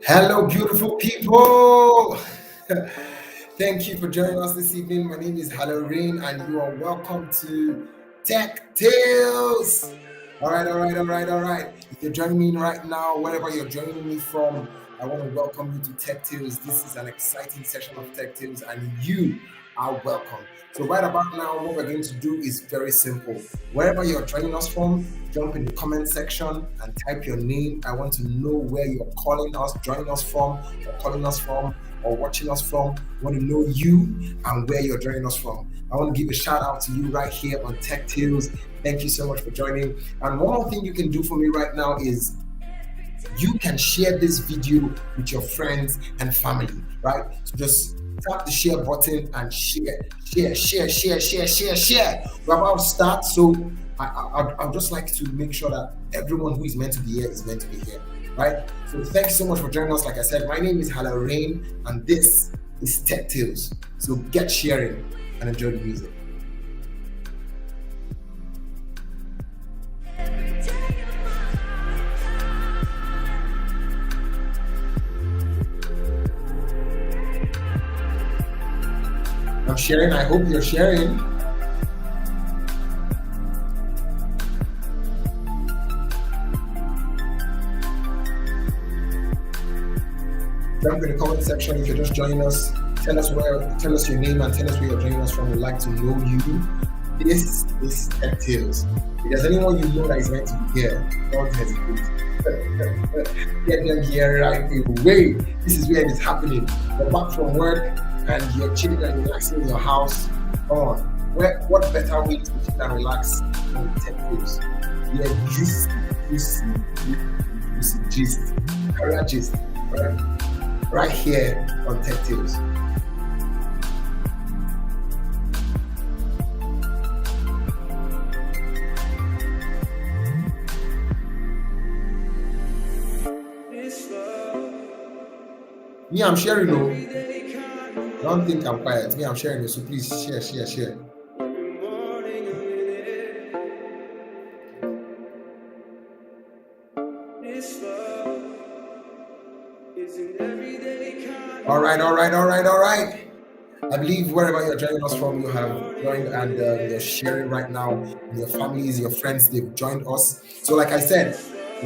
Hello, beautiful people. Thank you for joining us this evening. My name is Hallel, and you are welcome to Tech Tales. All right. If you're joining me right now, wherever you're joining me from, I want to welcome you to Tech Tales. This is an exciting session of Tech Tales, and you are welcome. So, right about now, what we're going to do is very simple. Wherever you're joining us from, jump in the comment section and type your name. I want to know where you're calling us, joining us from, or calling us from, or watching us from. I want to know you and where you're joining us from. I want to give a shout out to you right here on Tech Tales. Thank you so much for joining. And one more thing you can do for me right now is you can share this video with your friends and family, right? So just tap the share button and share. We're about to start, so I'd just like to make sure that everyone who is meant to be here is meant to be here, right? So thank you so much for joining us. Like I said, my name is Hallel, and this is Tech Tales. So get sharing and enjoy the music. I'm sharing. I hope you're sharing. Jump in the comment section if you're just joining us. Tell us your name and tell us where you're joining us from. We'd like to know you. This is Tech Tales. If there's anyone you know that is meant to be here, don't hesitate. Get them here right away. This is where it is happening. You're back from work and you're chilling and relaxing in your house. Come on. What better way to chill and relax than Tech Tales? Yeah, juicy gist. Career gist. Right here on Tech Tales. Me, I'm sharing. No, don't think I'm quiet. Me, I'm sharing. So please share. All right. I believe wherever you're joining us from, you have joined and you're sharing right now. Your families, your friends, they've joined us. So, like I said,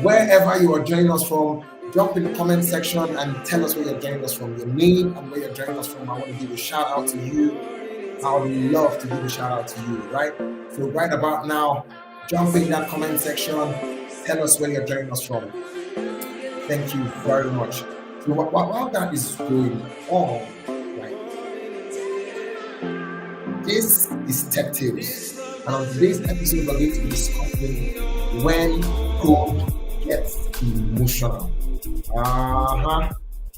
wherever you are joining us from, drop in the comment section and tell us where you're joining us from, your name and where you're joining us from. I want to give a shout out to you. I would love to give a shout out to you, right? So, right about now, jump in that comment section. Tell us where you're joining us from. Thank you very much. So while that is going on, right, this is Tech Tales. And on today's episode, we're going to be discussing when code gets emotional.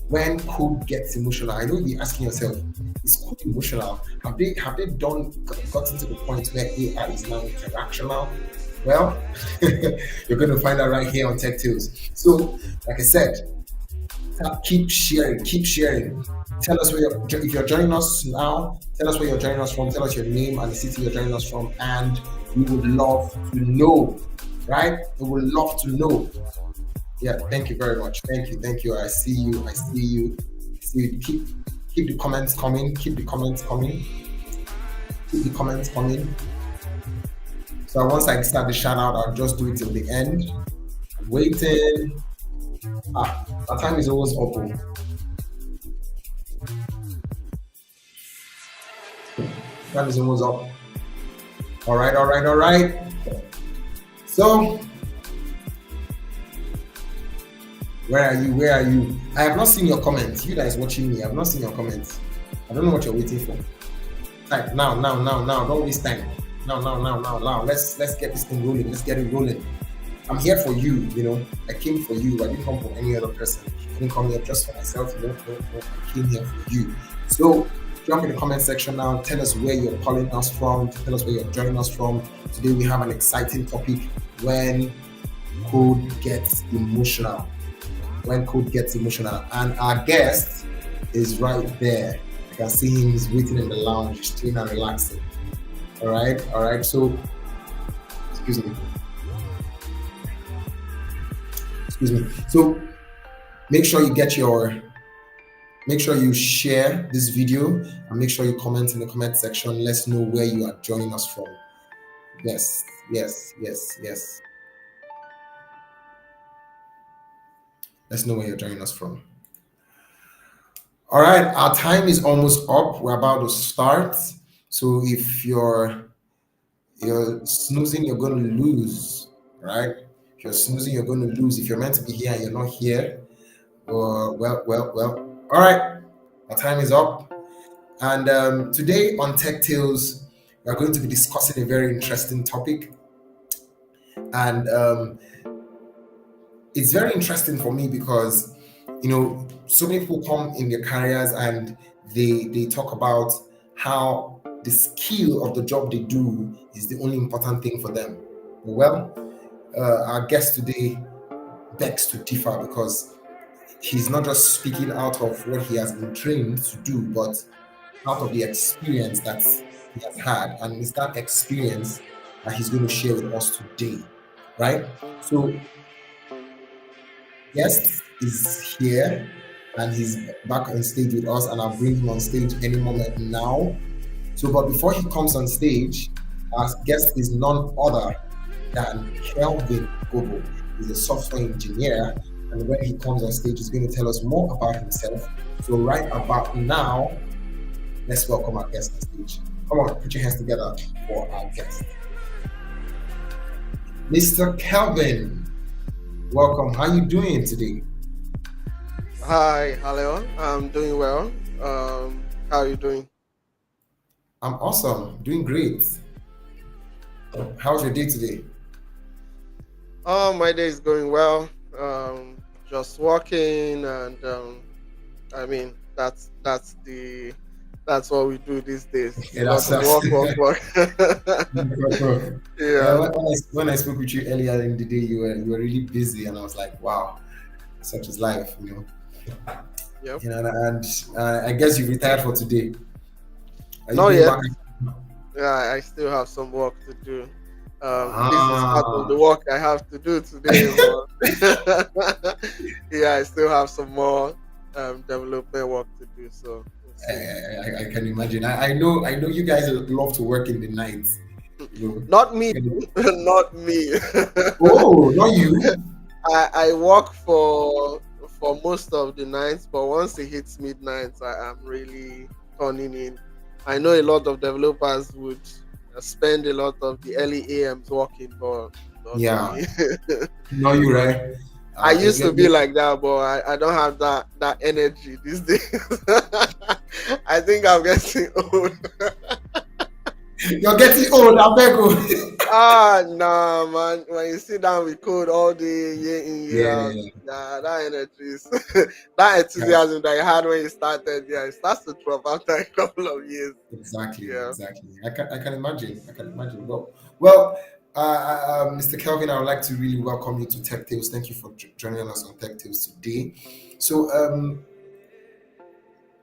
When code gets emotional. I know you'll be asking yourself, is code emotional? Have they gotten to the point where AI is now interactional? Well, you're going to find out right here on Tech Tales. So, like I said, keep sharing. Tell us if you're joining us now, tell us where you're joining us from, tell us your name and the city you're joining us from, and we would love to know, right? We would love to know. Yeah, thank you very much. Thank you. I see you. Keep the comments coming. So once I start the shout out, I'll just do it till the end. I'm waiting. Our time is always open. Time is almost up. All right. So, where are you? I have not seen your comments. You guys watching me, I have not seen your comments. I don't know what you're waiting for. Type now. Don't waste time. Now. Let's get this thing rolling. Let's get it rolling. I'm here for you, I came for you. I didn't come for any other person. I didn't come here just for myself, No. I came here for you. So jump in the comment section now. Tell us where you're calling us from. Tell us where you're joining us from. Today we have an exciting topic: when code gets emotional. And our guest is right there. I can see him. He's waiting in the lounge, he's chilling and relaxing. All right. So, excuse me. So Make sure you get your make sure you share this video and make sure you comment in the comment section. Let's know where you are joining us from. Yes, yes, yes, yes. Let's know where you're joining us from. All right, our time is almost up. We're about to start. So if you're snoozing, you're going to lose, right? If you're snoozing, you're going to lose. If you're meant to be here and you're not here, well. All right, our time is up. And today on Tech Tales, we're going to be discussing a very interesting topic. And it's very interesting for me because, so many people come in their careers and they talk about how the skill of the job they do is the only important thing for them. Well, our guest today begs to differ because he's not just speaking out of what he has been trained to do, but out of the experience that he has had, and it's that experience that he's going to share with us today, right? So, guest is here, and he's back on stage with us, and I'll bring him on stage any moment now. So, but before he comes on stage, our guest is none other than Kelvin Gobo. He's a software engineer, and when he comes on stage, he's going to tell us more about himself. So, right about now, let's welcome our guest on stage. Come on, put your hands together for our guest. Mr. Kelvin, welcome. How you doing today? Hi, Hallel. I'm doing well. How are you doing? I'm awesome, doing great. How's your day today? My day is going well. Just working, and I mean that's what we do these days. It's a Yeah, lot of that's work. Yeah. when I spoke with you earlier in the day, you were really busy, and I was like, wow, such is life, Yep. And I guess you retired for today. Are you Not going yet. back? Yeah, I still have some work to do. This is part of Ah, the work I have to do today, but yeah, I still have some more development work to do. So we'll see. I can imagine. I know you guys love to work in the night. Not me, You know. not me. Oh, not you. I work for most of the nights, but once it hits midnight, I am really turning in. I know a lot of developers would spend a lot of the early AMs working, but not Yeah, me. not you, right? I used to be You're, like that, but I don't have that energy these days. I think I'm getting old. you're getting old, I beg you. Nah, man. When you sit down with code all day, year in, year out, Yeah, nah, that energy is that yeah, enthusiasm that you had when you started, yeah, it starts to drop after a couple of years. Yeah. exactly. I can imagine. I can imagine. Well, Mr. Kelvin, I would like to really welcome you to Tech Tales. Thank you for joining us on Tech Tales today. So,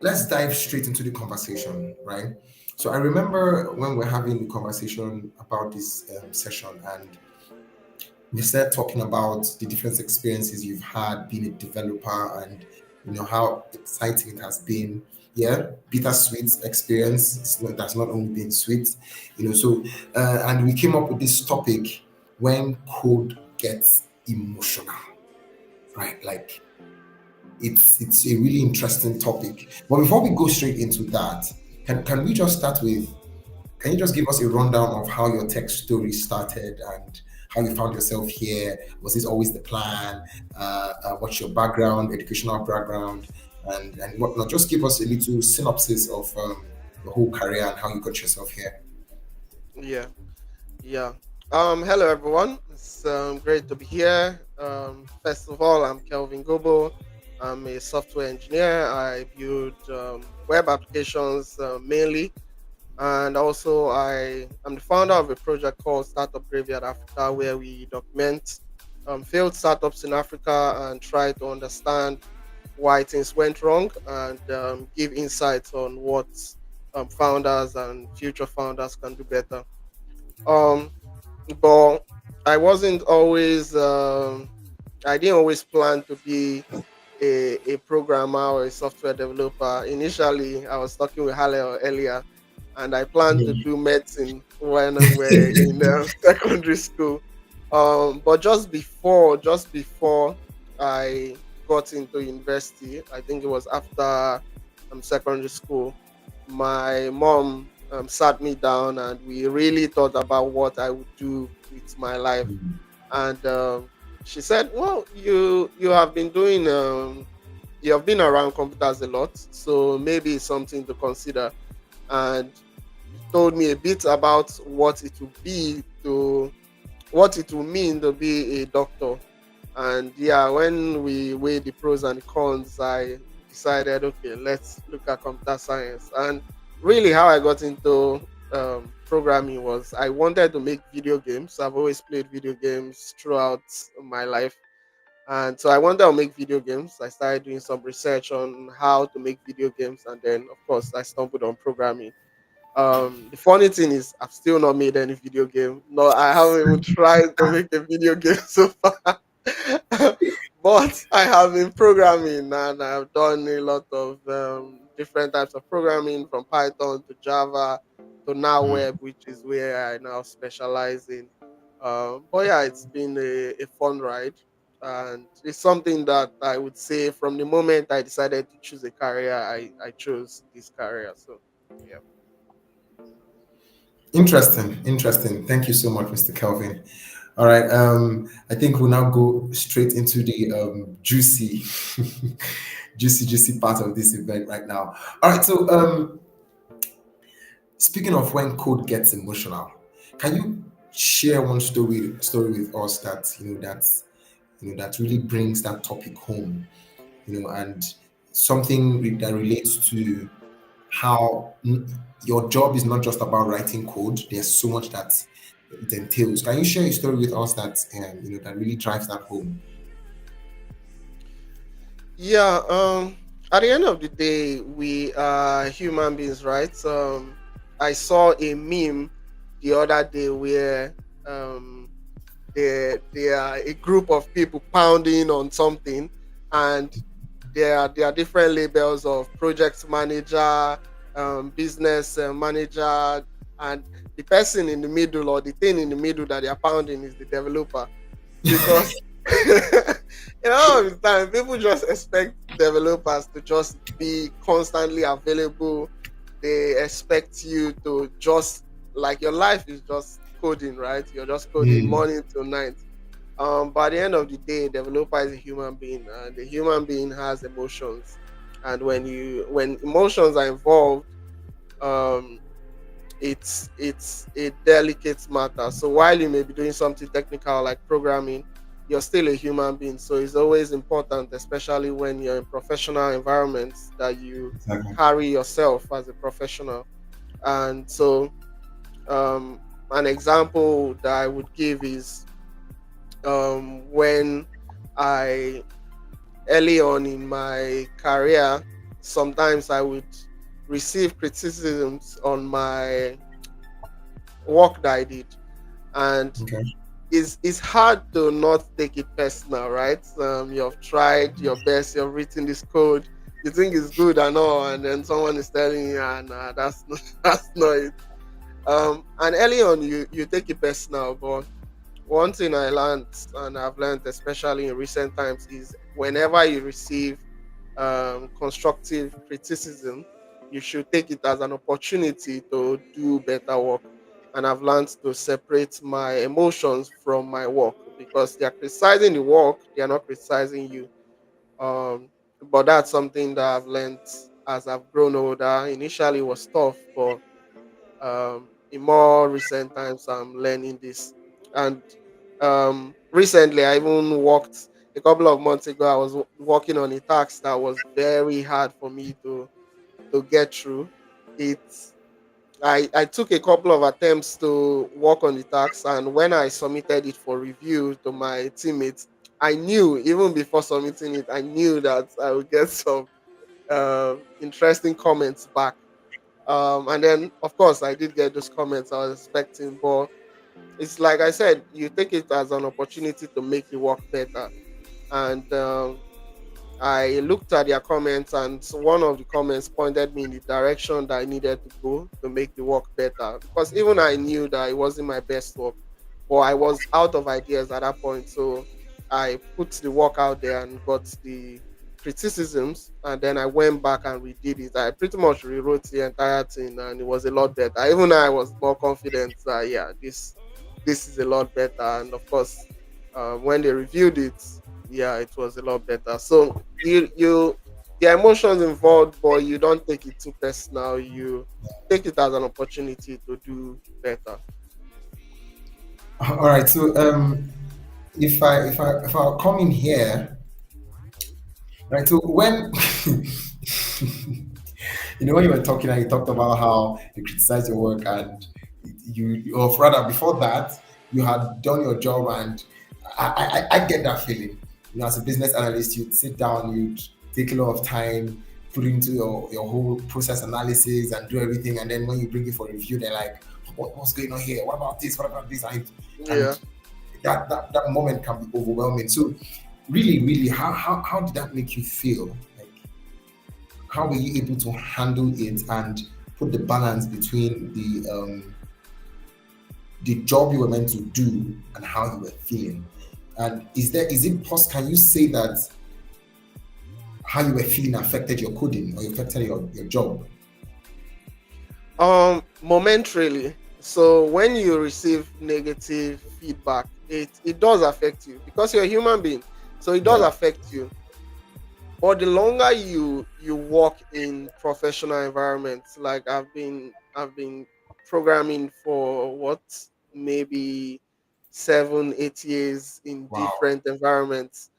let's dive straight into the conversation, right? So, I remember when we're having the conversation about this session, and we started talking about the different experiences you've had being a developer, and how exciting it has been. Yeah, bittersweet experience. That's not only been sweet. So and we came up with this topic: when code gets emotional, right? Like, it's a really interesting topic. But before we go straight into that, can we just start with, can you just give us a rundown of how your tech story started and how you found yourself here? Was this always the plan? What's your background, educational background, and whatnot? Just give us a little synopsis of your whole career and how you got yourself here. Yeah. Yeah. Hello everyone. It's great to be here. First of all, I'm Kelvin Gobo. I'm a software engineer. I build web applications mainly, and also I am the founder of a project called Startup Graveyard Africa, where we document failed startups in Africa and try to understand why things went wrong, and give insights on what founders and future founders can do better. Um, but I wasn't always, I didn't always plan to be a programmer or a software developer. Initially, I was talking with Hallel earlier, and I planned to do medicine when we're in secondary school. But just before I got into university, I think it was after secondary school, my mom sat me down and we really thought about what I would do with my life. And she said, "Well, you have been doing you have been around computers a lot, so maybe it's something to consider." And told me a bit about what it will mean to be a doctor. And yeah, when we weighed the pros and cons, I decided, okay, let's look at computer science. And really, how I got into programming was I wanted to make video games. I've always played video games throughout my life. And so I wanted to make video games. I started doing some research on how to make video games. And then, of course, I stumbled on programming. The funny thing is, I've still not made any video game. No, I haven't even tried to make a video game so far. But I have been programming and I've done a lot of different types of programming from Python to Java to now web, which is where I now specialize in. But yeah, it's been a fun ride. And it's something that I would say from the moment I decided to choose a career, I chose this career. So, yeah. Interesting, interesting. Thank you so much, Mr. Kelvin. All right. I think we'll now go straight into the juicy, juicy part of this event right now. All right. So, speaking of when code gets emotional, can you share one story with us that that really brings that topic home? And something that relates to how your job is not just about writing code. There's so much that it entails. Can you share a story with us that that really drives that home? Yeah, at the end of the day, we are human beings, right? I saw a meme the other day where um, there are a group of people pounding on something, and there are different labels of project manager, business manager, and the person in the middle or the thing in the middle that they are pounding is the developer because all of the time people just expect developers to just be constantly available. They expect you to just like your life is just coding, right? You're just coding Mm, morning till night. By the end of the day, developer is a human being, and the human being has emotions. And when emotions are involved, um, it's a delicate matter. So while you may be doing something technical like programming, you're still a human being. So it's always important, especially when you're in professional environments, that you exactly. carry yourself as a professional. And so an example that I would give is when I early on in my career, sometimes I would receive criticisms on my work that I did, and Okay. it's hard to not take it personal, right? You've tried your best, you've written this code, you think it's good and all, and then someone is telling you, "Ah, nah, that's not, that's not it." And early on, you take it personal, but one thing I learned, and I've learned especially in recent times, is whenever you receive constructive criticism, you should take it as an opportunity to do better work. And I've learned to separate my emotions from my work because they are criticizing the work, they are not criticizing you. But that's something that I've learned as I've grown older. Initially, it was tough, but in more recent times I'm learning this. And recently I even worked a couple of months ago. I was working on a task that was very hard for me to get through it. I took a couple of attempts to work on the task, and when I submitted it for review to my teammates, I knew even before submitting it, I knew that I would get some interesting comments back. And then, of course, I did get those comments I was expecting, but it's like I said, you take it as an opportunity to make the work better. And I looked at their comments, and one of the comments pointed me in the direction that I needed to go to make the work better. Because even I knew that it wasn't my best work, but I was out of ideas at that point. So I put the work out there and got the criticisms, and then I went back and redid it. I pretty much rewrote the entire thing, and it was a lot better. Even I was more confident that yeah, this is a lot better. And of course, when they reviewed it, yeah, it was a lot better. So you the emotions involved, but you don't take it too personal. You take it as an opportunity to do better. All right. So if I come in here, right? So when when you were talking and you talked about how you criticize your work and or rather before that, you had done your job, and I get that feeling. As a business analyst, you'd sit down, you'd take a lot of time, put into your whole process analysis and do everything, and then when you bring it for review, they're like, what's going on here? What about this? What about this? Yeah. And that moment can be overwhelming. So really, really, how did that make you feel? Like, how were you able to handle it and put the balance between the job you were meant to do and how you were feeling? And is it possible? Can you say that how you were feeling affected your coding or affected your job? Momentarily. So when you receive negative feedback, it does affect you because you're a human being. So it does Yeah. affect you. But the longer you work in professional environments, like I've been programming for what, maybe 7 8 years in Wow. different environments.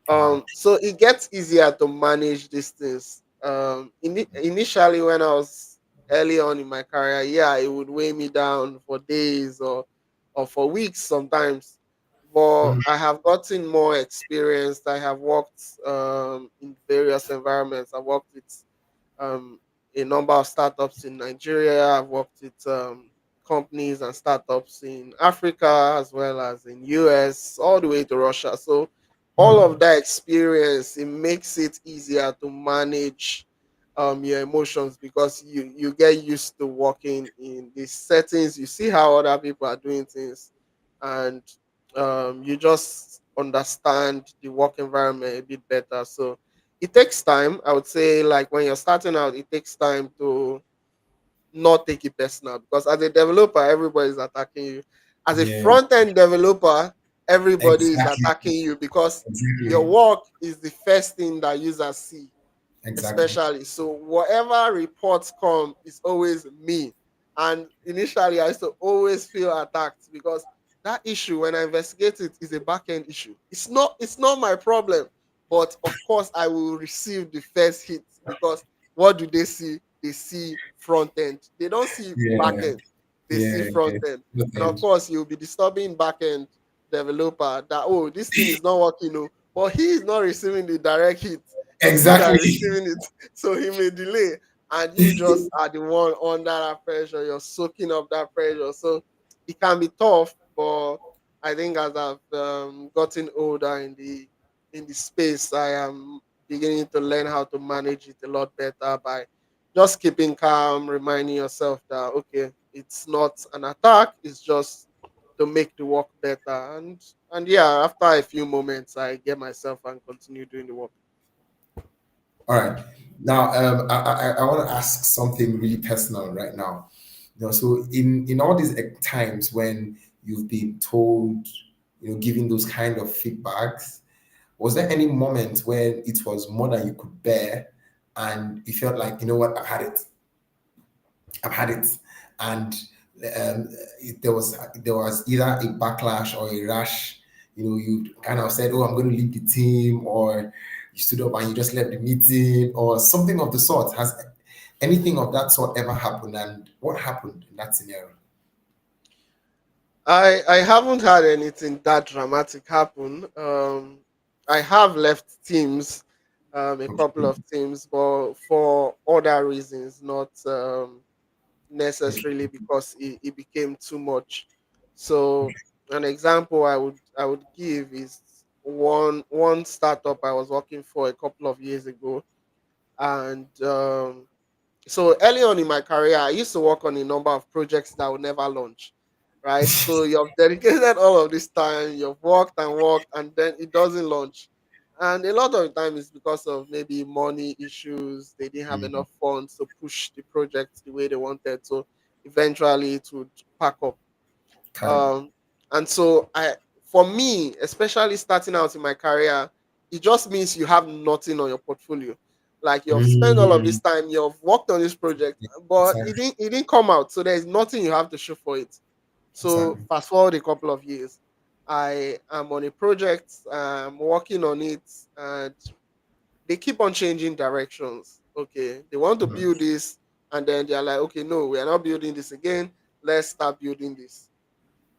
Wow. So it gets easier to manage these things. Initially when I was early on in my career, yeah, it would weigh me down for days or for weeks sometimes. But Mhm. I have gotten more experienced. I have worked in various environments. I've worked with um, a number of startups in Nigeria. I've worked with companies and startups in Africa as well as in US, all the way to Russia. So all Hmm. of that experience, it makes it easier to manage your emotions because you get used to working in these settings. You see how other people are doing things, and you just understand the work environment a bit better. So it takes time. I would say, like when you're starting out, it takes time to not take it personal because as a developer, everybody's attacking you. As a Yeah. front end developer, everybody is Exactly. attacking you because your Exactly. work is the first thing that users see, Exactly. especially. So whatever reports come is always me. And initially, I used to always feel attacked because that issue, when I investigate it, is a back end issue. It's not my problem. But of course, I will receive the first hit because what do they see? They see front end. They don't see back Yeah. end. They see Yeah. front Yeah. end. Good And of end. course, you'll be disturbing back end developer that, oh, this thing is not working. Oh, but he is not receiving the direct hit. It's you that Exactly. are receiving it. So he may delay. And you just are the one under that pressure. You're soaking up that pressure. So it can be tough, but I think as I've gotten older in the space, I am beginning to learn how to manage it a lot better by just keeping calm, reminding yourself that okay, it's not an attack, it's just to make the work better. And yeah, after a few moments I get myself and continue doing the work. All right. Now, I want to ask something really personal right now. So in all these times when you've been told, giving those kind of feedbacks, was there any moment when it was more than you could bear, and you felt like, you know what, I've had it, and there was either a backlash or a rash. You kind of said, "Oh, I'm going to leave the team," or you stood up and you just left the meeting, or something of the sort. Has anything of that sort ever happened, and what happened in that scenario? I haven't had anything that dramatic happen. I have left teams, a couple Okay, of teams, but for other reasons, not okay, necessarily because it became too much. So an example I would give is one startup I was working for a couple of years ago, and so early on in my career, I used to work on a number of projects that would never launch. Right, so you've dedicated all of this time, you've worked and worked, and then it doesn't launch. And a lot of the time is because of maybe money issues. They didn't have Mm, enough funds to push the project the way they wanted. So eventually it would pack up. kind. um and so for me, especially starting out in my career, it just means you have nothing on your portfolio. Like, you've spent all of Mm, this time, you've worked on this project, but exactly. it didn't come out, so there's nothing you have to show for it. So Exactly. fast forward a couple of years, I am on a project, I'm working on it, and they keep on changing directions. Okay, they want to Mm, build this, and then they're like, okay, no, we are not building this again, let's start building this.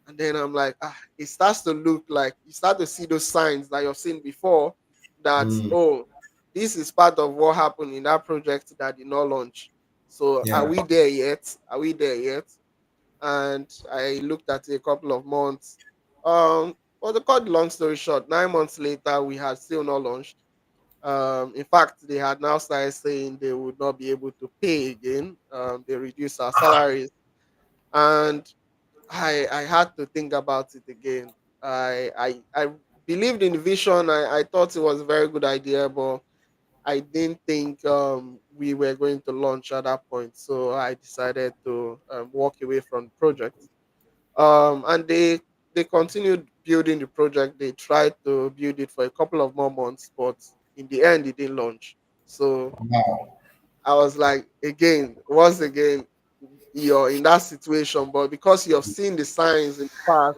And then I'm like, it starts to look like you start to see those signs that you've seen before, that, mm, oh, this is part of what happened in that project that did not launch. So are yeah. we there yet? Are we there yet? And I looked at it a couple of months. Well, to cut the long story short, 9 months later, we had still not launched. In fact, they had now started saying they would not be able to pay again. They reduced our salaries, and I had to think about it again. I believed in the vision. I thought it was a very good idea, but I didn't think we were going to launch at that point. So I decided to walk away from the project. And they continued building the project. They tried to build it for a couple of more months, but in the end, it didn't launch. So Wow. I was like, again, once again, you're in that situation, but because you have seen the signs in the past,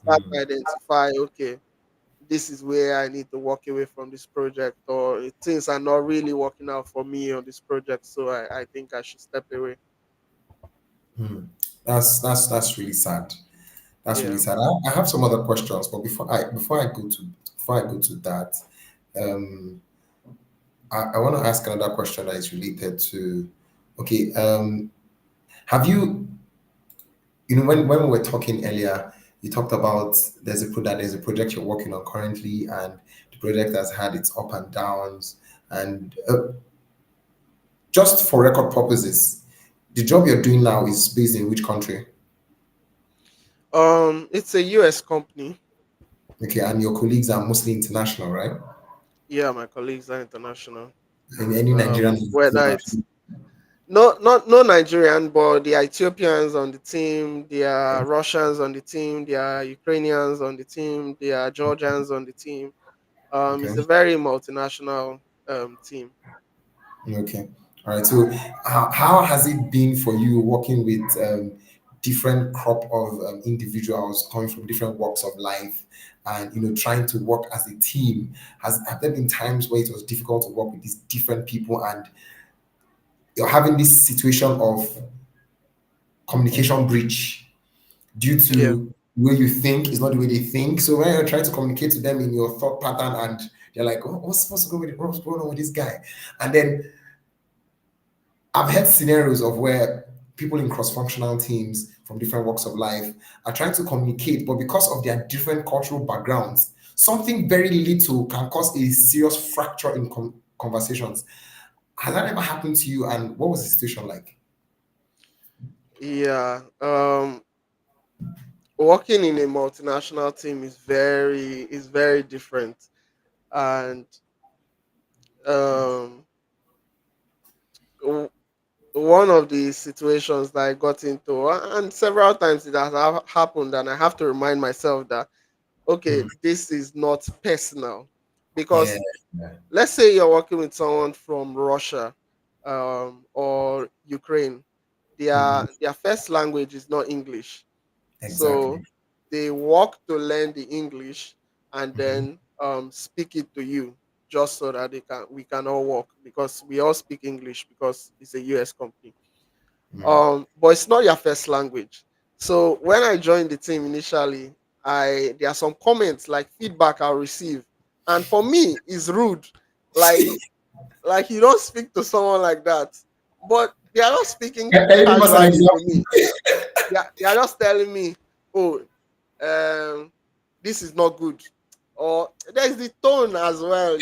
start to identify, okay, this is where I need to walk away from this project, or things are not really working out for me on this project, so I think I should step away. Mm. That's really sad. That's really Yeah. sad. I have some other questions, but before I go to that, um, I want to ask another question that is related to. Okay, have you when we were talking earlier, you talked about there's a project you're working on currently, and the project has had its up and downs, and just for record purposes, the job you're doing now is based in which country? It's a US company. Okay, and your colleagues are mostly international, right? Yeah, my colleagues are international. And any Nigerian Whether don't it's no Nigerian, but there are Ethiopians on the team, there are Russians on the team, there are Ukrainians on the team, there are Georgians on the team. It's okay. a very multinational team. Okay. All right. So, how has it been for you working with different crop of individuals coming from different walks of life, and trying to work as a team? Have there been times where it was difficult to work with these different people, and you're having this situation of communication breach due Yeah. to the way you think is not the way they think? So when you're trying to communicate to them in your thought pattern, and they're like, "Oh, what's going on with this guy?" And then I've had scenarios of where people in cross-functional teams from different walks of life are trying to communicate, but because of their different cultural backgrounds, something very little can cause a serious fracture in conversations. Has that ever happened to you? And what was the situation like? Yeah. Working in a multinational team is very different, and um, w- one of the situations that I got into, and several times it has happened, and I have to remind myself that, okay, Hmm. this is not personal, Yeah. because let's say you're working with someone from Russia, or Ukraine. Mhm. Their first language is not English. So Exactly. they work to learn the English, and Mhm. then speak it to you, just so that we can all work, because we all speak English because it's a US company. Mm. But it's not your first language. So when I joined the team initially, I there are some comments, like feedback I'll receive, and for me it's rude. Like you don't speak to someone like that, but they are not speaking Can you give us an casually to example? me. They are just telling me, oh, um, this is not good, or there's the tone as well.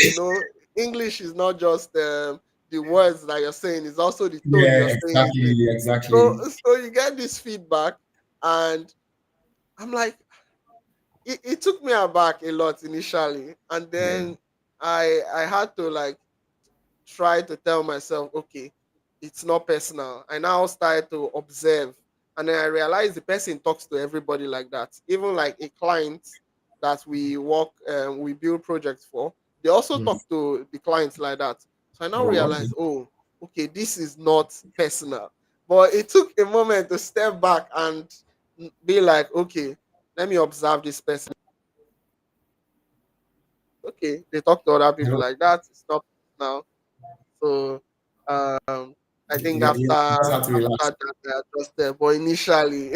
English is not just the words that you're saying; it's also the tone Yeah, you're saying it in. exactly, So, exactly. so you get this feedback, and I'm like, it took me aback a lot initially, and Yeah. then I had to like try to tell myself, okay, it's not personal. I now started to observe, and then I realized the person talks to everybody like that. Even like a client that we build projects for, they also Mm. talk to the clients like that. So I now Oh, okay. realized, oh, okay, this is not personal. But it took a moment to step back and be like, okay, let me observe this person. Okay, they talk to other people Hello. like that. It's not now. So um, I think You just have to after relax. that I adjusted. But initially,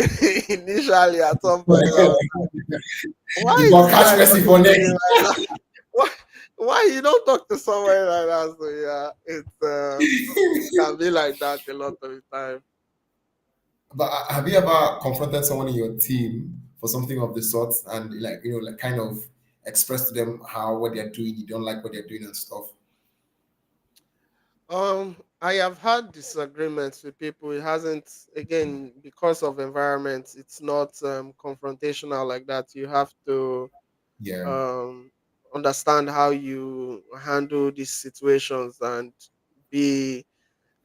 initially at some point I was like, why is But this catch guy Messi talking for to next. me like that? Why, why you don't talk to someone like that? So yeah, it can be like that a lot of the time. But have you ever confronted someone in your team for something of the sort and like like kind of express to them how what they're doing, you don't like what they're doing and stuff? I have had disagreements with people. It hasn't, again, because of environment. It's not confrontational like that. You have to Yeah, um, understand how you handle these situations and be,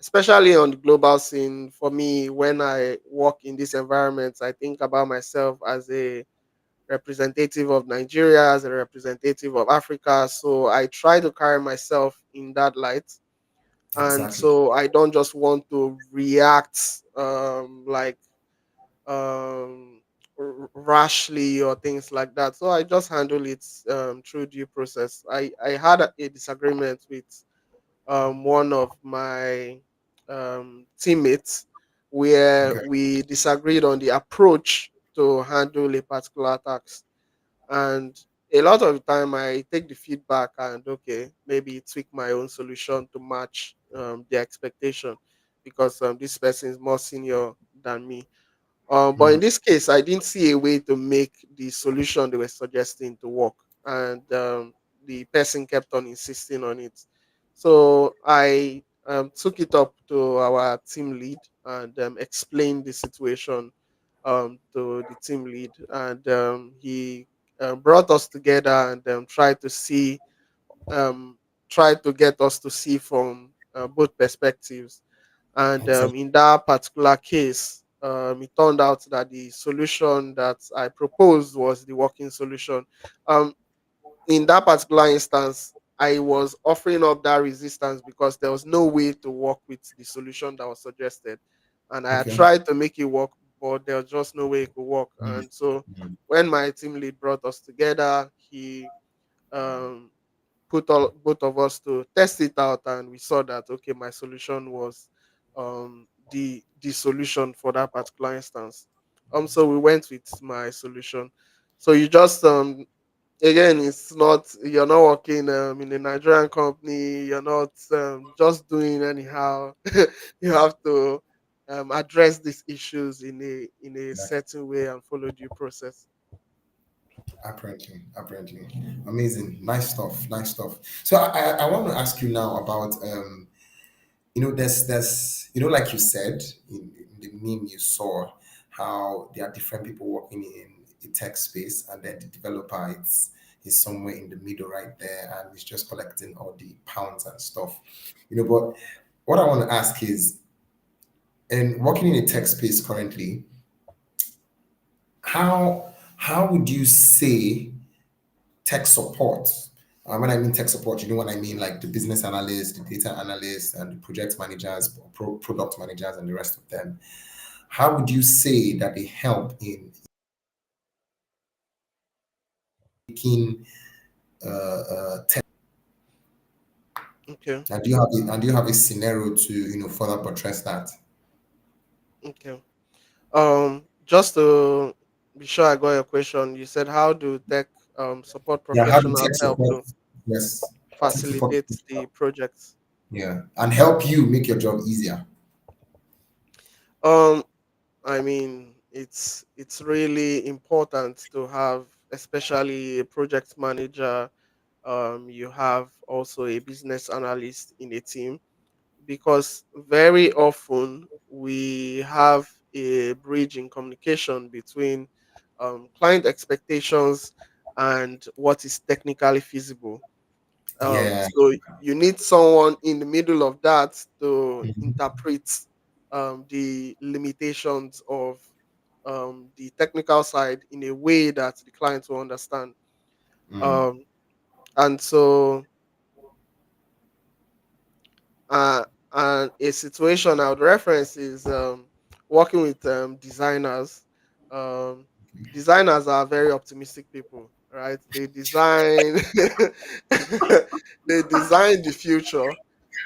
especially on the global scene. For me, when I work in this environment, I think about myself as a representative of Nigeria, as a representative of Africa. So I try to carry myself in that light, and exactly. so I don't just want to react like um rashly or things like that. So I just handle it through due process. I had a disagreement with one of my teammates where Okay. we disagreed on the approach to handle a particular task, and a lot of the time I take the feedback and okay, maybe tweak my own solution to match their expectation, because this person is more senior than me. But Mm. in this case, I didn't see a way to make the solution they were suggesting to work, and the person kept on insisting on it. So I took it up to our team lead and explained the situation to the team lead, and he brought us together and um, tried to get us to see from both perspectives. And Exactly. in that particular case, it turned out that the solution that I proposed was the working solution. Um, in that particular instance, I was offering up that resistance because there was no way to work with the solution that was suggested. And I had Okay. tried to make it work, but there was just no way it could work. Mm. And so Mm. when my team lead brought us together, he um, put all both of us to test it out, and we saw that okay, my solution was the solution for that particular instance. So we went with my solution. So you just again, it's not, you're not working in a Nigerian company, you're not just doing anyhow. You have to address these issues in a Yeah. certain way and follow due process. Apparently, apparently, amazing, nice stuff, nice stuff. So I want to ask you now about there's like you said in the meme you saw how there are different people working in the tech space, and then the developer is somewhere in the middle right there, and he's just collecting all the pounds and stuff. But what I want to ask is, in working in a tech space currently, how would you say tech support. When I mean tech support, you know what I mean, like the business analyst, the data analyst, and the project managers, product managers, and the rest of them. How would you say that they help in making tech? Okay. And do you have a scenario to further buttress that? Okay. Just to be sure I got your question, you said how do tech support Yeah, how do professionals tech help support? to Yes, tech support. facilitate the projects? Yeah, and help you make your job easier. Um, I mean, it's really important to have. especially a project manager. You have also a business analyst in a team, because very often we have a bridge in communication between client expectations and what is technically feasible. Yeah. So you need someone in the middle of that to Mhm. interpret the limitations of the technical side in a way that the client will understand. Mm. Um, and so Uh, and a situation I would reference is working with designers. Um, Designers are very optimistic people, right? They design, they design the future.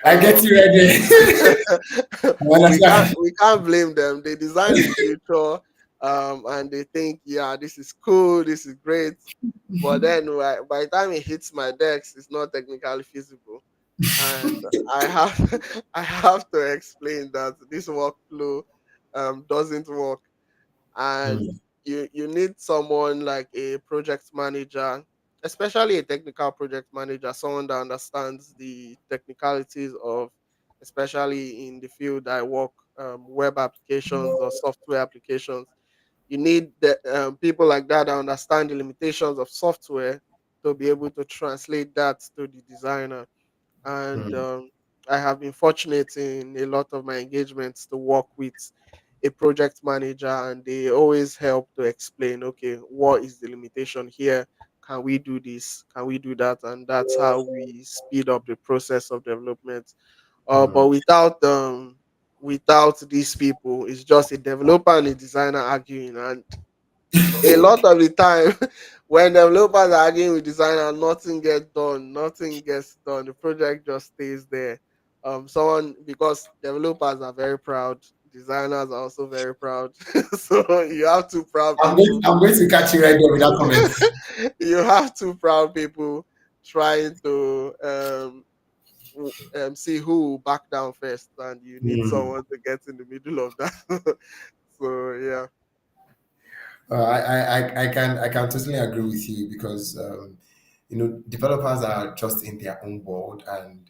I get you Um, right there. I understand. we can't blame them. They design the future, and they think, yeah, this is cool, this is great. But then by the time it hits my desk, it's not technically feasible, and I have I have to explain that this workflow doesn't work, and Mm. you need someone like a project manager, especially a technical project manager, someone that understands the technicalities of, especially in the field I work, web applications or software applications. You need people like that understand the limitations of software to be able to translate that to the designer. And Mm. I have been fortunate in a lot of my engagements to work with a project manager, and they always help to explain, okay, what is the limitation here? Can we do this? Can we do that? And that's how we speed up the process of development. But Mm. without these people, it's just a developer and a designer arguing, and a lot of the time when developers are arguing with designer, nothing gets done, nothing gets done, the project just stays there. Someone, because developers are very proud, designers are also very proud. So you have two proud people. I'm going to catch you right there with that comment. You have two proud people trying to see who will back down first, and you need Mm. someone to get in the middle of that. So yeah. I can totally agree with you because developers are just in their own world, and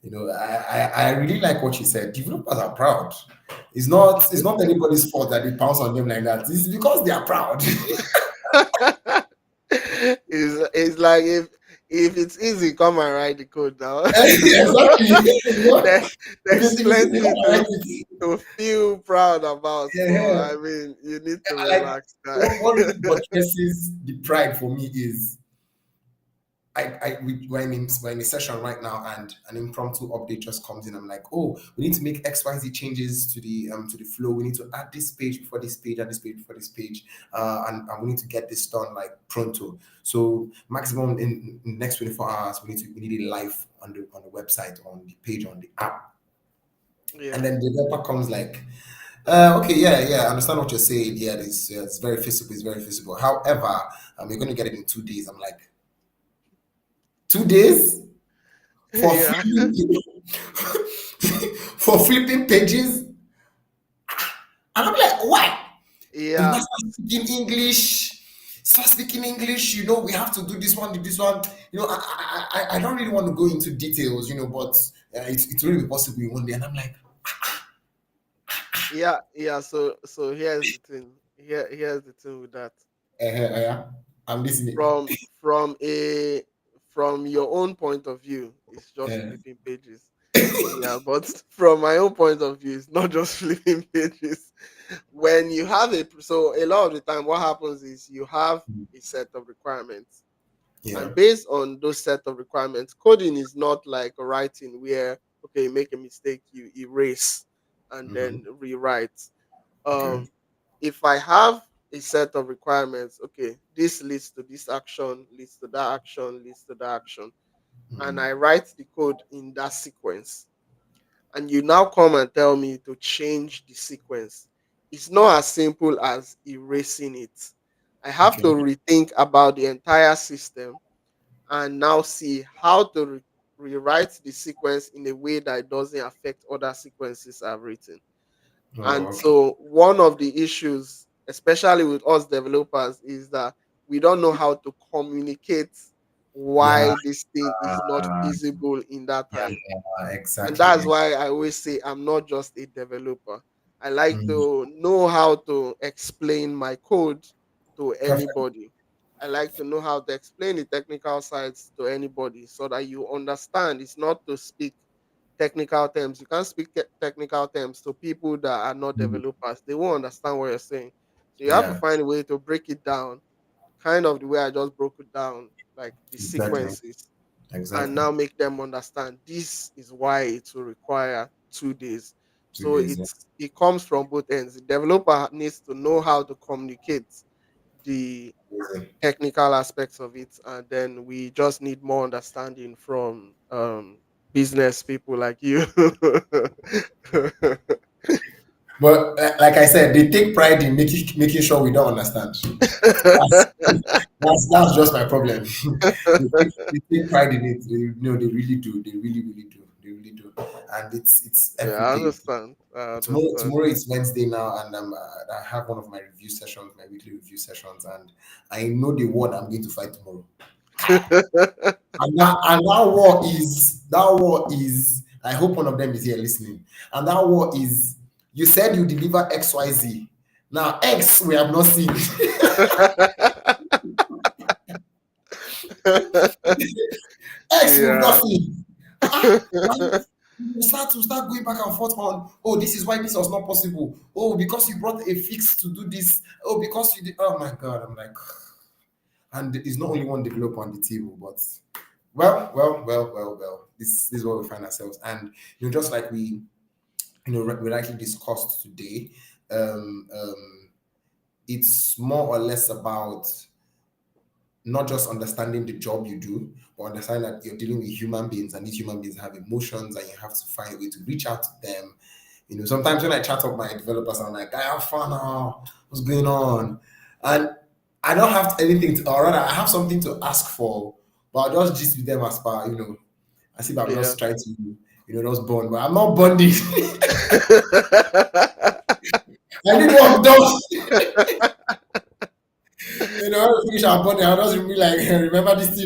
I really like what you said. Developers are proud. It's not anybody's fault that they pounce on them like that. It's because they are proud. It's like if it's easy, come and write the code now. Exactly. there, there's If it's plenty not like it. to feel proud about, but Yeah. I mean, you need to Like relax, guy. what really buttresses the pride for me is we're in a session right now, and an impromptu update just comes in. I'm like, oh, we need to make XYZ changes to the flow. We need to add this page before this page and this page before this page, and we need to get this done like pronto. So maximum in the next 24 hours, we need it live on the website, on the page, on the app. And Yeah, then the developer comes like, okay, I understand what you're saying. Yeah, it's very feasible. It's very feasible. However, you're going to get it in 2 days. I'm like, 2 days for yeah, flipping for flipping pages, and I'm like, why? You yeah, must start speaking English. Start speaking English. We have to do this one, do this one. I don't really want to go into details, but it's really possible in one day. And I'm like, yeah. So here's the thing. Here's the thing with that. yeah, I'm listening. From from a from your own point of view, it's just Uh, flipping pages. Yeah, but from my own point of view, it's not just flipping pages. When you have so a lot of the time, what happens is you have a set of requirements, yeah. and based on those set of requirements, coding is not like writing where, okay, you make a mistake, you erase and Hmm. then rewrite. Okay. Um, if I have a set of requirements, okay, this leads to this action, leads to that action, leads to that action, and I write the code in that sequence, and you now come and tell me to change the sequence, it's not as simple as erasing it. I have to Okay. rethink about the entire system and now see how to rewrite the sequence in a way that it doesn't affect other sequences I've written. Oh, And okay. so, one of the issues, especially with us developers, is that we don't know how to communicate Yeah, why this thing is not feasible in that yeah, time. yeah, And that's exactly. why I always say I'm not just a developer. I like Mm, to know how to explain my code to perfect. anybody. I like to know how to explain the technical sides to anybody so that you understand. It's not to speak technical terms. You can't speak technical terms to people that are not Mm, developers. They won't understand what you're saying. So you have to yeah, find a way to break it down, kind of the way I just broke it down, like the exactly, sequences, and exactly. now make them understand this is why it will require 2 days. Two So days. Yeah. it comes from both ends. The developer needs to know how to communicate the Amazing. technical aspects of it, and then we just need more understanding from business people like you. But like I said, they take pride in making sure we don't understand. That's just my problem. They take pride in it. No, they really do. They really, really do. They really do. And it's Yeah, every I day. understand. I Tomorrow, understand. tomorrow is Wednesday now, and I have one of my review sessions, my weekly review sessions, and I know the war I'm going to fight tomorrow. And that war is. I hope one of them is here listening. And that war is. You said you deliver XYZ. Now X we have not seen. X we've not Yeah. seen. Why we start going back and forth on, oh, this is why this was not possible. Oh, because you brought a fix to do this. Oh, because you did. Oh my god, I'm like, and it's not only one developer on the table, but well. This is where we find ourselves, and just like we rightly discussed today, it's more or less about not just understanding the job you do, but understanding that you're dealing with human beings, and these human beings have emotions, and you have to find a way to reach out to them. Sometimes when I chat up my developers, I'm like, I have fun now. What's going on? And I don't have anything to, or rather, I have something to ask for, but I'll just gist with them as per, as if I'm Yeah. just trying to, just bond. But I'm not bonding. I need work done. When we finish our bonding, I'll just be like, remember this,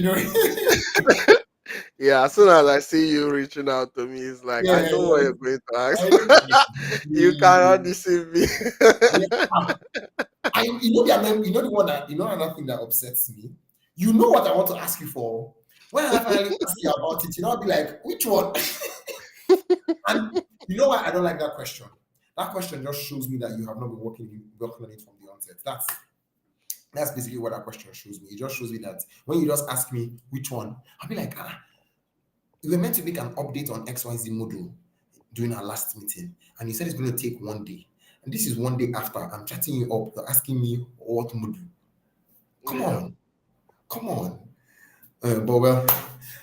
Yeah, as soon as I see you reaching out to me, it's like I yeah, know what you're going to ask. I know. You cannot deceive me. Yeah. The one that another thing that upsets me. You know what I want to ask you for. When I finally ask you about it, I'll be like, which one? And you know why I don't like that question? That question just shows me that you have not been working on it from the onset. That's basically what that question shows me. It just shows me that when you just ask me which one, I'll be like, we were meant to make an update on XYZ module during our last meeting, and you said it's going to take 1 day. And this is 1 day after. I'm chatting you up, you're asking me what module. Come Yeah. on, come on. But well,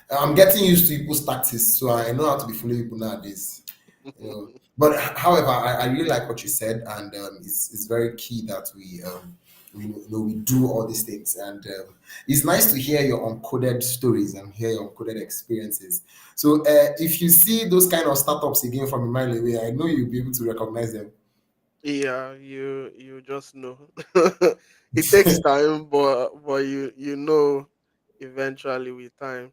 I'm getting used to people's tactics, so I know how to be fooling people nowadays. But however, I really like what you said, and it's very key that we do all these things, and it's nice to hear your uncoded stories and hear your uncoded experiences. So if you see those kind of startups again from a mile away, I know you'll be able to recognize them. Yeah, you just know. It takes time, but you know eventually with time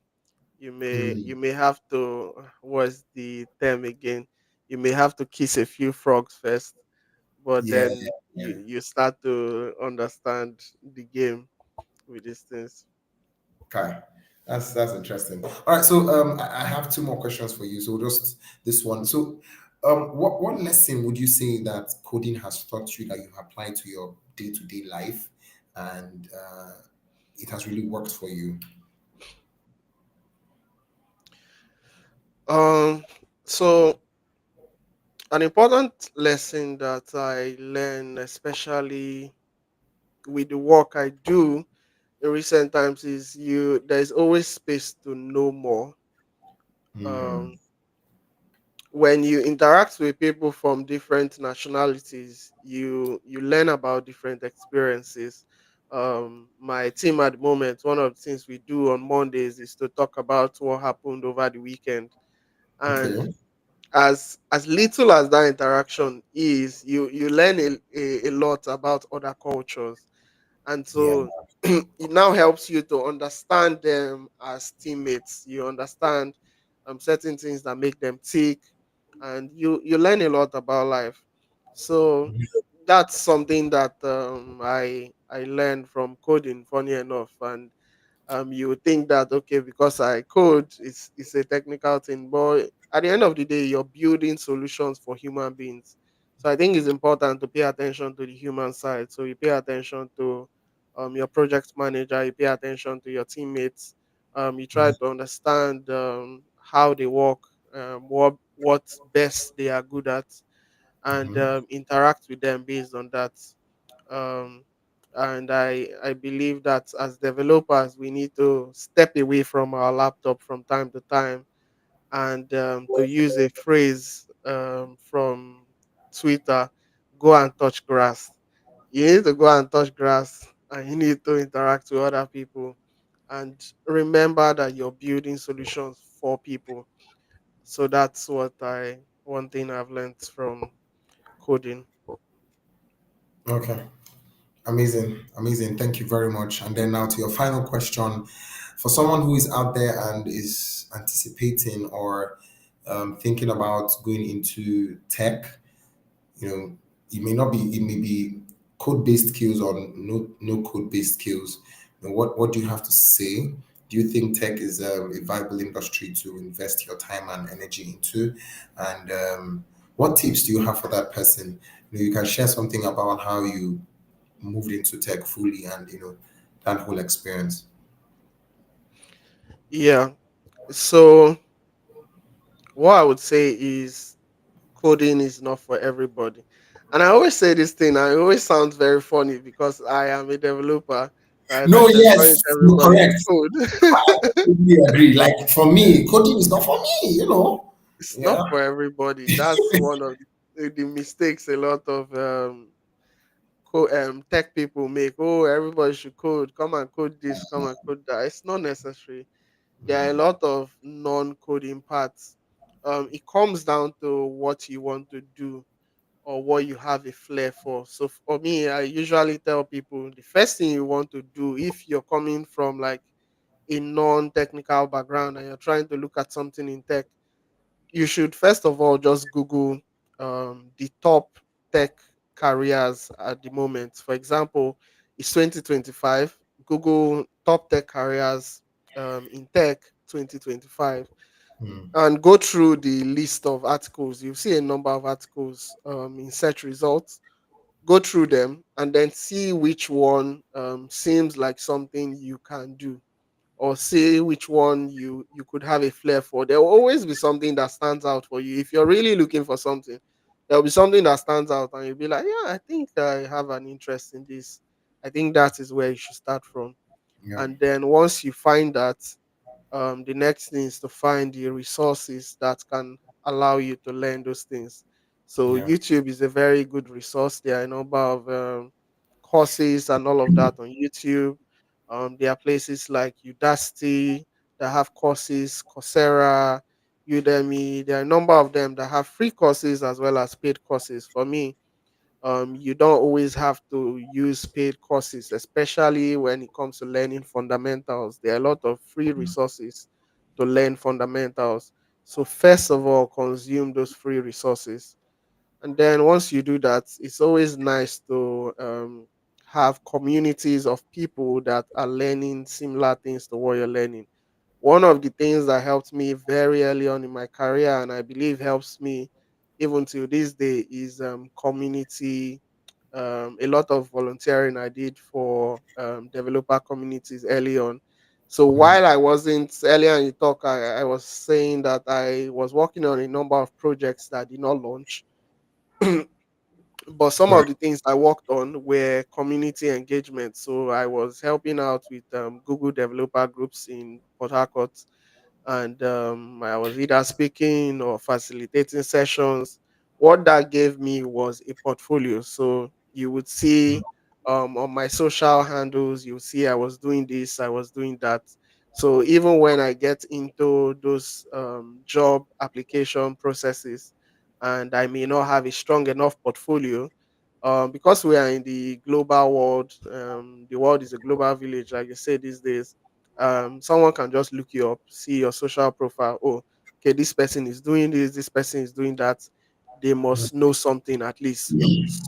Hmm. you may have to what's the term again? You may have to kiss a few frogs first, but Yeah, then yeah. you start to understand the game with these things. Okay, that's interesting. All right, so I have two more questions for you. So just this one. So, what lesson would you say that coding has taught you that you apply to your day to day life, and it has really worked for you? Um so an important lesson that I learn, especially with the work I do in recent times, is there's always space to know more. Hmm. Um, when you interact with people from different nationalities, you learn about different experiences. My team at the moment, one of the things we do on Mondays is to talk about what happened over the weekend, and Okay. as little as that interaction is, you learn a lot about other cultures. And Yeah. so it now helps you to understand them as teammates. You understand certain things that make them tick, and you learn a lot about life. So that's something that I learned from coding. Funny enough, and you would think that okay, because I code, it's a technical thing, but at the end of the day, you're building solutions for human beings. So I think it's important to pay attention to the human side. So you pay attention to your project manager, you pay attention to your teammates, you try to understand how they work, what best they are good at, and Mhm. interact with them based on that. um, and I believe that as developers we need to step away from our laptop from time to time, and to use a phrase from Twitter, go and touch grass. You need to go and touch grass, and you need to interact with other people, and remember that you're building solutions for people. So that's what I one thing I've learned from coding. Okay. Amazing. Amazing. Thank you very much. And then now to your final question. For someone who is out there and is anticipating or thinking about going into tech, you know, it may be code based skills or no code based skills. What do you have to say? Do you think tech is a viable industry to invest your time and energy into? And what tips do you have for that person? You can share something about how you moved into tech fully and that whole experience. Yeah. So what I would say is coding is not for everybody. And I always say this thing, and it always sounds very funny because I am a developer, right? I No, should encourage yes, you're everybody to correct. I code. completely agree. Like for me, coding is not for me. It's Yeah. not for everybody. That's one of the mistakes a lot of tech people make. Oh, everybody should code. Come and code this, come and code that. It's not necessary. There are a lot of non-coding parts. It comes down to what you want to do or what you have a flair for. So for me, I usually tell people the first thing you want to do if you're coming from like a non-technical background and you're trying to look at something in tech, you should first of all just Google the top tech careers at the moment. For example, it's 2025. Google top tech careers in tech 2025 Hmm. and go through the list of articles. You see a number of articles in search results. Go through them and then see which one seems like something you can do, or see which one you could have a flair for. There will always be something that stands out for you. If you're really looking for something, there'll be something that stands out, and you'll be like, "Yeah, I think I have an interest in this." I think that is where you should start from. Yeah. And then once you find that, the next thing is to find the resources that can allow you to learn those things. So Yeah. YouTube is a very good resource. There are a number of courses and all of that on YouTube. There are places like Udacity that have courses, Coursera, Udemy. There are a number of them that have free courses as well as paid courses. For me, you don't always have to use paid courses, especially when it comes to learning fundamentals. There are a lot of free resources to learn fundamentals. So, first of all, consume those free resources. And then once you do that, it's always nice to have communities of people that are learning similar things to what you're learning. One of the things that helped me very early on in my career, and I believe helps me even till this day, is community. A lot of volunteering I did for developer communities early on. So Hmm. while I wasn't earlier in the talk, I was saying that I was working on a number of projects that did not launch. But some Right. of the things I worked on were community engagement. So I was helping out with Google developer groups in Port Harcourt, and I was either speaking or facilitating sessions. What that gave me was a portfolio. So you would see on my social handles, you would see I was doing this, I was doing that. So even when I get into those job application processes and I may not have a strong enough portfolio, Because we are in the global world. The world is a global village, like you say these days. Someone can just look you up, see your social profile. Oh, okay, this person is doing this person is doing that. They must know something at least.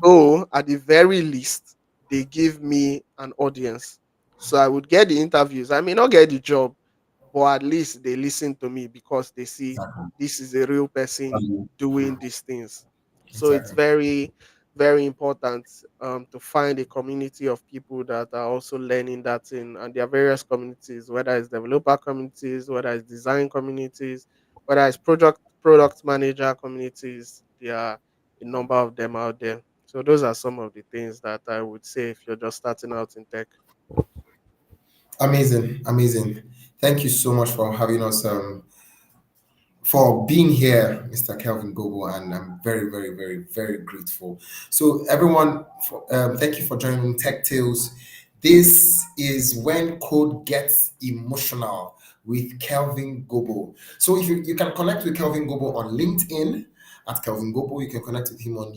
So at the very least, they give me an audience. So I would get the interviews. I may not get the job, but at least they listen to me because they see Exactly. this is a real person doing these things. So it's Exactly. very, very important to find a community of people that are also learning that thing. And there are various communities, whether it's developer communities, whether it's design communities, whether it's product manager communities. There are a number of them out there. So those are some of the things that I would say if you're just starting out in tech. Amazing, amazing. Thank you so much for having us, for being here, Mr. Kelvin Gobo, and I'm very, very, very, very grateful. So, everyone, thank you for joining Tech Tales. This is when code gets emotional with Kelvin Gobo. So, if you can connect with Kelvin Gobo on LinkedIn at Kelvin Gobo, you can connect with him on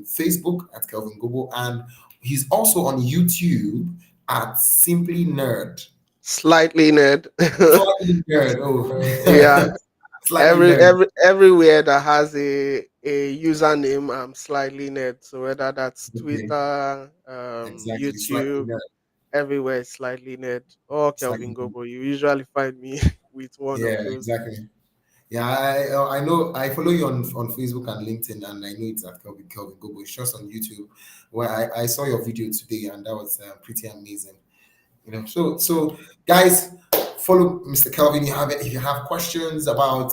Facebook at Kelvin Gobo, and he's also on YouTube at Simply Nerd. Slightly nerd. Slightly nerd. Oh, Yeah, slightly nerd. everywhere that has a username, I'm slightly nerd. So whether that's Okay. Twitter, Exactly, slightly YouTube, nerd, everywhere is slightly nerd or slightly Kelvin nerd. Gobo. You usually find me with one of Yeah, those. exactly. Yeah, I know I follow you on Facebook and LinkedIn, and I know it's at Kelvin Gobo. It's just on YouTube, where I saw your video today, and that was pretty amazing. So guys, follow Mr. Kelvin. You have if you have questions about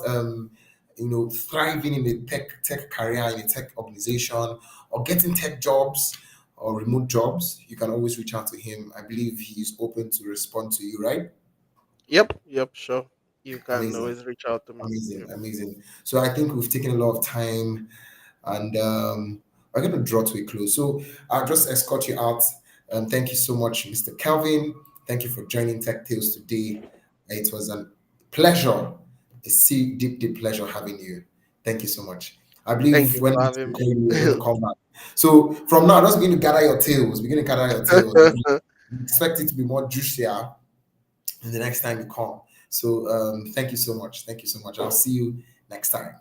thriving in a tech career in a tech organization or getting tech jobs or remote jobs, you can always reach out to him. I believe he's open to respond to you, right? Yep, sure. You can Amazing. always reach out to me. Amazing, Yep. amazing. So I think we've taken a lot of time, and we're going to draw to a close. So I'll just escort you out. Thank you so much, Mr. Kelvin. Thank you for joining Tech Tales today. It was a pleasure, deep, deep pleasure having you. Thank you so much. I Thank believe you when for we having me. call you, you're going to come back. So from now, just begin to gather your tails. Begin to gather your tails. Expect it to be more juicier the next time you come. So thank you so much. Thank you so much. I'll see you next time.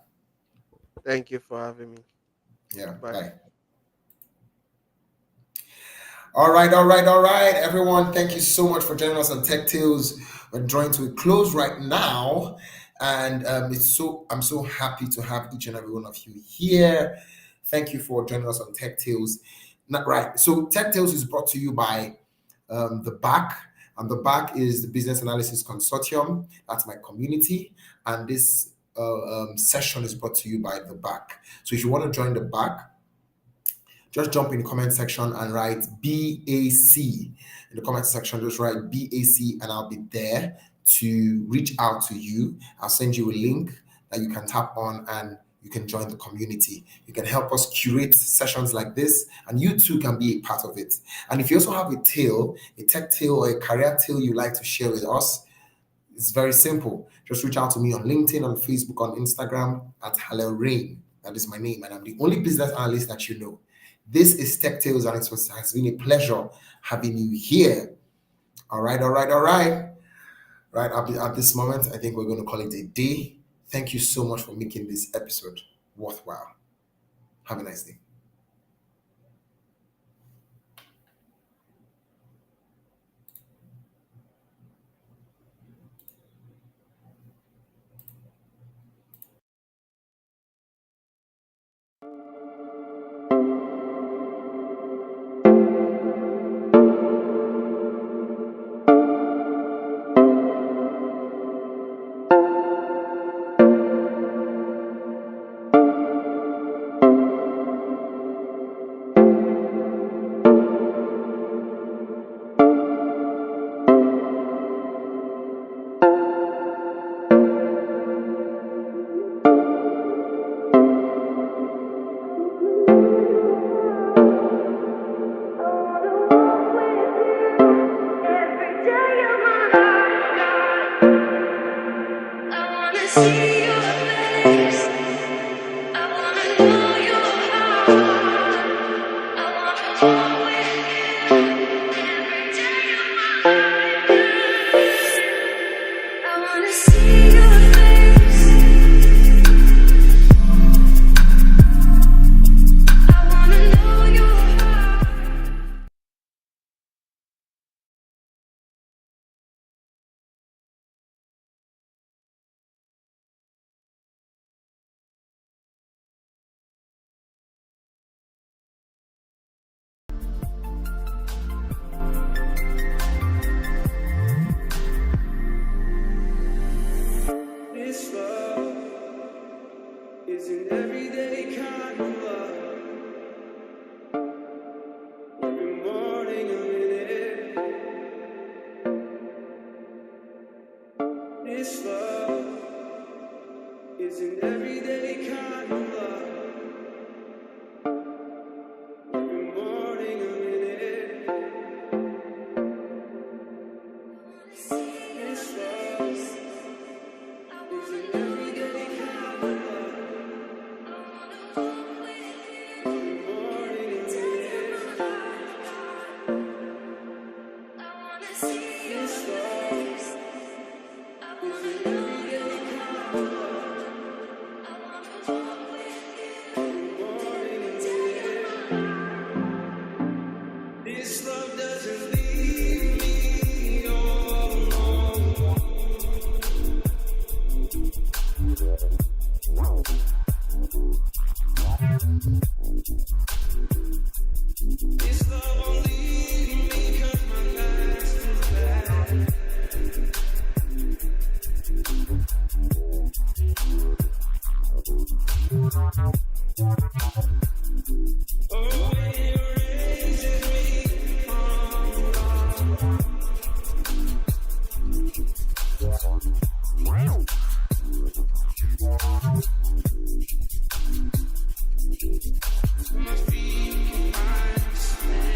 Thank you for having me. Yeah. Bye. Bye. All right, all right, all right, everyone. Thank you so much for joining us on Tech Tales. We're drawing to a close right now, and I'm so happy to have each and every one of you here. Thank you for joining us on Tech Tales. Not right. So Tech Tales is brought to you by the back, and the back is the Business Analysis Consortium. That's my community, and this session is brought to you by the back. So if you want to join the back, just jump in the comment section and write BAC. In the comment section, just write BAC, and I'll be there to reach out to you. I'll send you a link that you can tap on and you can join the community. You can help us curate sessions like this, and you too can be a part of it. And if you also have a tale, a tech tale or a career tale you like to share with us, it's very simple. Just reach out to me on LinkedIn, on Facebook, on Instagram at Hallel Rain. That is my name, and I'm the only business analyst that you know. This is Tech Tales, and has been a pleasure having you here. All right, all right, all right. Right at this moment, I think we're going to call it a day. Thank you so much for making this episode worthwhile. Have a nice day. everyday kind of love. Every morning I'm in it. This love is an everyday kind of love. Every morning I'm in it. This love is an everyday kind of love. Every morning I'm in it. This love is an everyday kind of love. Every morning I'm in it. This love doesn't leave me all alone. This love won't leave me 'cause my past is bad. Oh, it raises me from my feet, mind spinning.